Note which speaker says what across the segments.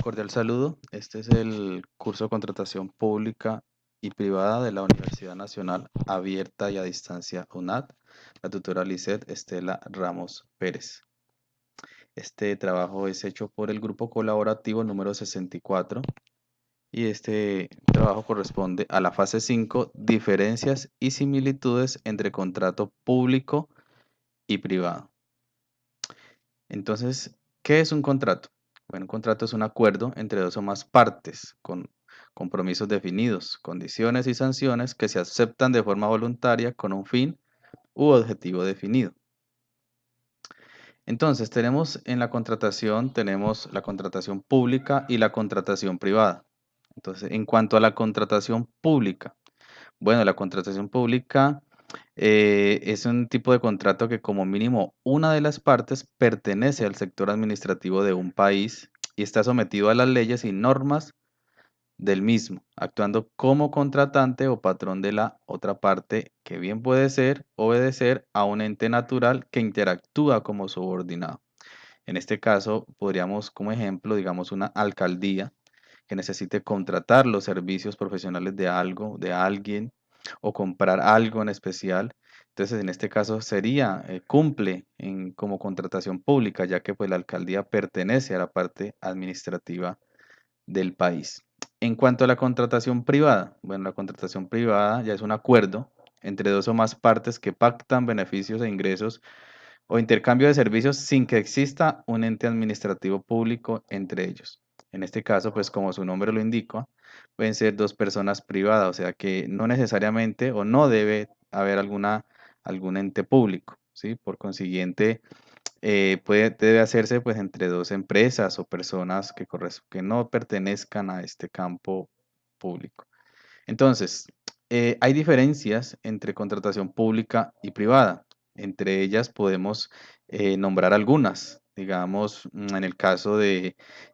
Speaker 1: Cordial saludo. Este es el curso de contratación pública y privada de la Universidad Nacional Abierta y a Distancia UNAD, la tutora Lisset Estela Ramos Pérez. Este trabajo es hecho por el grupo colaborativo número 64 y este trabajo corresponde a la fase 5, diferencias y similitudes entre contrato público y privado. Entonces, ¿qué es un contrato? Bueno, un contrato es un acuerdo entre dos o más partes con compromisos definidos, condiciones y sanciones que se aceptan de forma voluntaria con un fin u objetivo definido. Entonces, tenemos la contratación pública y la contratación privada. Entonces, en cuanto a la contratación pública, bueno, la contratación pública es un tipo de contrato que como mínimo una de las partes pertenece al sector administrativo de un país y está sometido a las leyes y normas del mismo, actuando como contratante o patrón de la otra parte, que bien puede ser obedecer a un ente natural que interactúa como subordinado. En este caso, podríamos como ejemplo, digamos, una alcaldía que necesite contratar los servicios profesionales de algo, de alguien, o comprar algo en especial. Entonces, en este caso cumple como contratación pública, ya que pues la alcaldía pertenece a la parte administrativa del país. En cuanto a la contratación privada, bueno, la contratación privada ya es un acuerdo entre dos o más partes que pactan beneficios e ingresos o intercambio de servicios sin que exista un ente administrativo público entre ellos. En este caso, pues como su nombre lo indica, pueden ser dos personas privadas, o sea que no necesariamente o no debe haber algún ente público, ¿sí? Por consiguiente, debe hacerse pues entre dos empresas o personas que no pertenezcan a este campo público. Entonces, hay diferencias entre contratación pública y privada. Entre ellas podemos nombrar algunas. Digamos, en el caso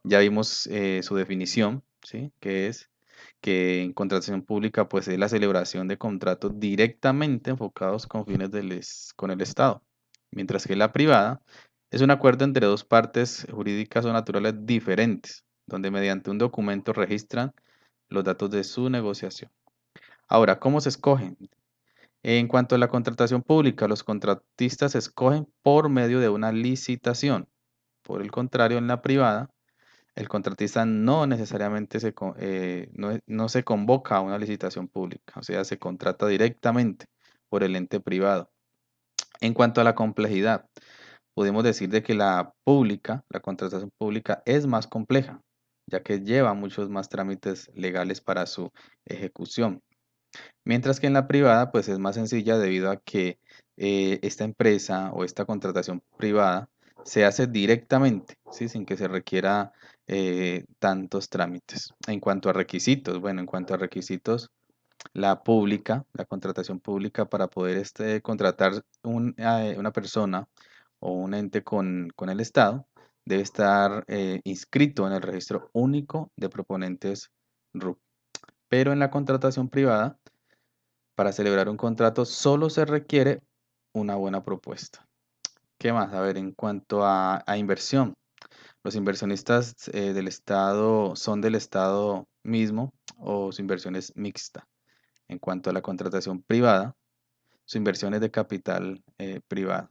Speaker 1: ya vimos su definición, ¿sí? Que es que en contratación pública pues es la celebración de contratos directamente enfocados con con el Estado. Mientras que la privada es un acuerdo entre dos partes jurídicas o naturales diferentes, donde mediante un documento registran los datos de su negociación. Ahora, ¿cómo se escogen? En cuanto a la contratación pública, los contratistas se escogen por medio de una licitación. Por el contrario, en la privada, el contratista no necesariamente no se convoca a una licitación pública, o sea, se contrata directamente por el ente privado. En cuanto a la complejidad, podemos decir de que la contratación pública es más compleja, ya que lleva muchos más trámites legales para su ejecución. Mientras que en la privada, pues es más sencilla debido a que esta empresa o esta contratación privada se hace directamente, ¿sí? Sin que se requiera tantos trámites. En cuanto a requisitos, bueno, en cuanto a requisitos, la contratación pública para poder contratar una persona o un ente con el Estado, debe estar inscrito en el registro único de proponentes RUP. Pero en la contratación privada, para celebrar un contrato solo se requiere una buena propuesta. ¿Qué más? A ver, en cuanto a inversión, los inversionistas del Estado son del Estado mismo o su inversión es mixta. En cuanto a la contratación privada, su inversión es de capital privado.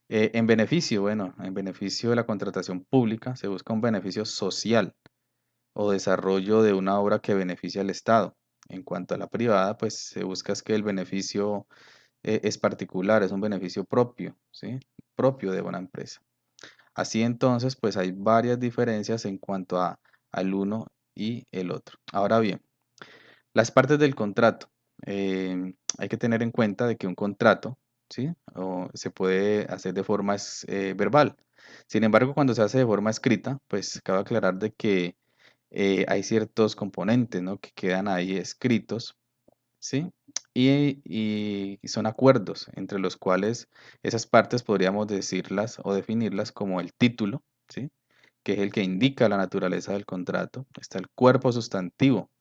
Speaker 1: En beneficio, bueno, en beneficio de la contratación pública se busca un beneficio social o desarrollo de una obra que beneficie al Estado. En cuanto a la privada, pues se busca es que el beneficio es particular, es un beneficio propio, ¿sí? Propio de una empresa. Así entonces, pues hay varias diferencias en cuanto al uno y el otro. Ahora bien, las partes del contrato. Hay que tener en cuenta de que un contrato, ¿sí? Se puede hacer de forma verbal. Sin embargo, cuando se hace de forma escrita, pues cabe aclarar de que hay ciertos componentes, ¿no? Que quedan ahí escritos, ¿sí? Y son acuerdos entre los cuales esas partes podríamos decirlas o definirlas como el título, ¿sí? Que es el que indica la naturaleza del contrato. Está el cuerpo sustantivo,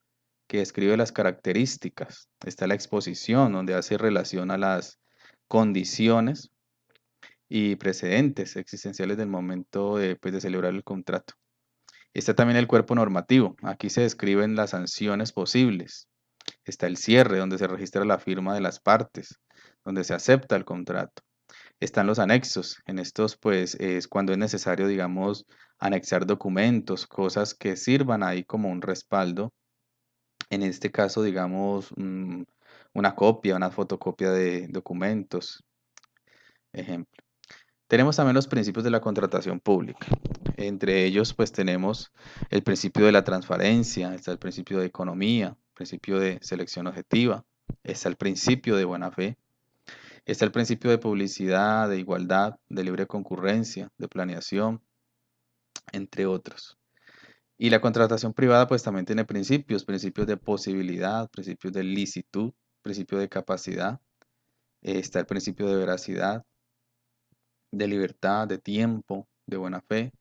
Speaker 1: que describe las características. Está la exposición, donde hace relación a las condiciones y precedentes existenciales del momento pues, de celebrar el contrato. Está también el cuerpo normativo. Aquí se describen las sanciones posibles. Está el cierre, donde se registra la firma de las partes, donde se acepta el contrato. Están los anexos. En estos, pues, es cuando es necesario, digamos, anexar documentos, cosas que sirvan ahí como un respaldo. En este caso, digamos, una copia, una fotocopia de documentos, ejemplo. Tenemos también los principios de la contratación pública. Entre ellos, pues tenemos el principio de la transparencia, está el principio de economía, principio de selección objetiva, está el principio de buena fe, está el principio de publicidad, de igualdad, de libre concurrencia, de planeación, entre otros. Y la contratación privada, pues también tiene principios, principios de posibilidad, principios de licitud, principio de capacidad, está el principio de veracidad, de libertad, de tiempo, de buena fe,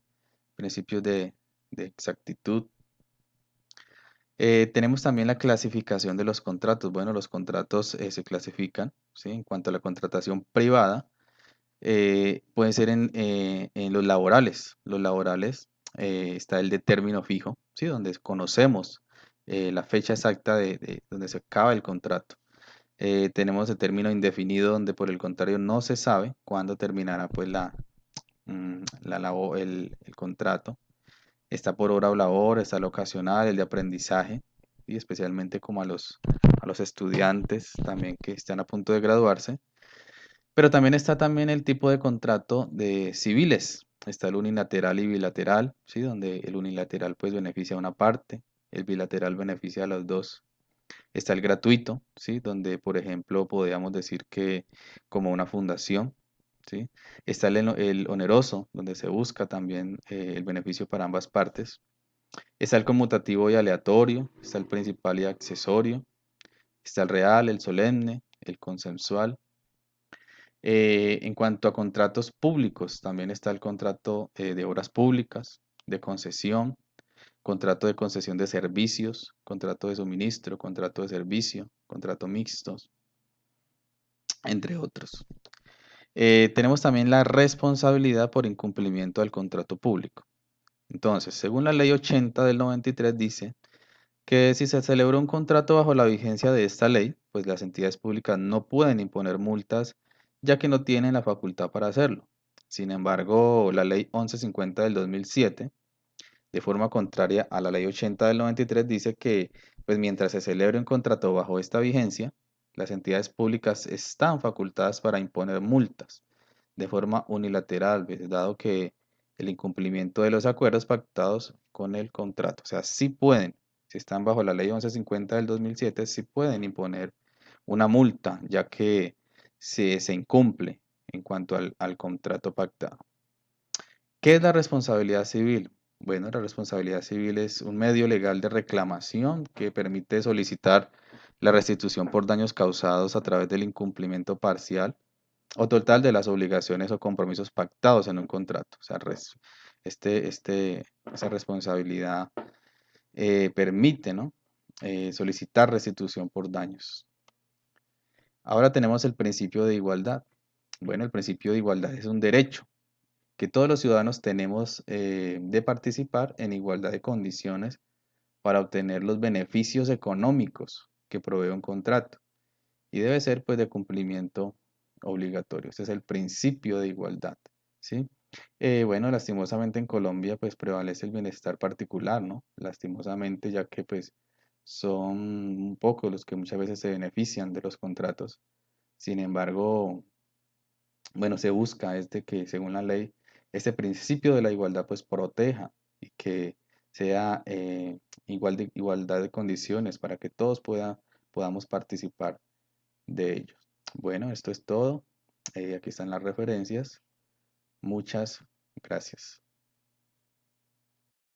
Speaker 1: principios de exactitud. Tenemos también la clasificación de los contratos. Bueno, los contratos se clasifican, ¿sí? En cuanto a la contratación privada, pueden ser en los laborales. Los laborales está el de término fijo, ¿sí? Donde conocemos la fecha exacta de donde se acaba el contrato. Tenemos el término indefinido, donde por el contrario no se sabe cuándo terminará pues el contrato. Está por hora o labor, está el ocasional, el de aprendizaje, y especialmente como a los estudiantes también que están a punto de graduarse. Pero también está también el tipo de contrato de civiles. Está el unilateral y bilateral, ¿sí? Donde el unilateral pues beneficia a una parte, el bilateral beneficia a las dos. Está el gratuito, ¿sí? Donde, por ejemplo, podríamos decir que como una fundación, ¿sí? Está el oneroso, donde se busca también el beneficio para ambas partes. Está el conmutativo y aleatorio, está el principal y accesorio, está el real, el solemne, el consensual. En cuanto a contratos públicos, también está el contrato de obras públicas, de concesión, contrato de concesión de servicios, contrato de suministro, contrato de servicio, contrato mixtos, entre otros. Tenemos también la responsabilidad por incumplimiento del contrato público. Entonces, según la ley 80 del 93 dice que si se celebra un contrato bajo la vigencia de esta ley, pues las entidades públicas no pueden imponer multas ya que no tienen la facultad para hacerlo. Sin embargo, la ley 1150 del 2007, de forma contraria a la ley 80 del 93, dice que pues mientras se celebre un contrato bajo esta vigencia, las entidades públicas están facultadas para imponer multas de forma unilateral, ¿ves? Dado que el incumplimiento de los acuerdos pactados con el contrato. O sea, sí pueden, si están bajo la ley 1150 del 2007, sí pueden imponer una multa, ya que se incumple en cuanto al contrato pactado. ¿Qué es la responsabilidad civil? Bueno, la responsabilidad civil es un medio legal de reclamación que permite solicitar la restitución por daños causados a través del incumplimiento parcial o total de las obligaciones o compromisos pactados en un contrato. O sea, esa responsabilidad permite, ¿no? Solicitar restitución por daños. Ahora tenemos el principio de igualdad. Bueno, el principio de igualdad es un derecho que todos los ciudadanos tenemos de participar en igualdad de condiciones para obtener los beneficios económicos que provee un contrato y debe ser pues de cumplimiento obligatorio. Este es el principio de igualdad, ¿sí? Bueno, lastimosamente en Colombia pues prevalece el bienestar particular, ¿no? Lastimosamente ya que pues son un poco los que muchas veces se benefician de los contratos. Sin embargo, bueno, se busca es de que según la ley, este principio de la igualdad pues proteja y que sea igualdad de condiciones para que todos podamos participar de ellos. Bueno, esto es todo. Aquí están las referencias. Muchas gracias.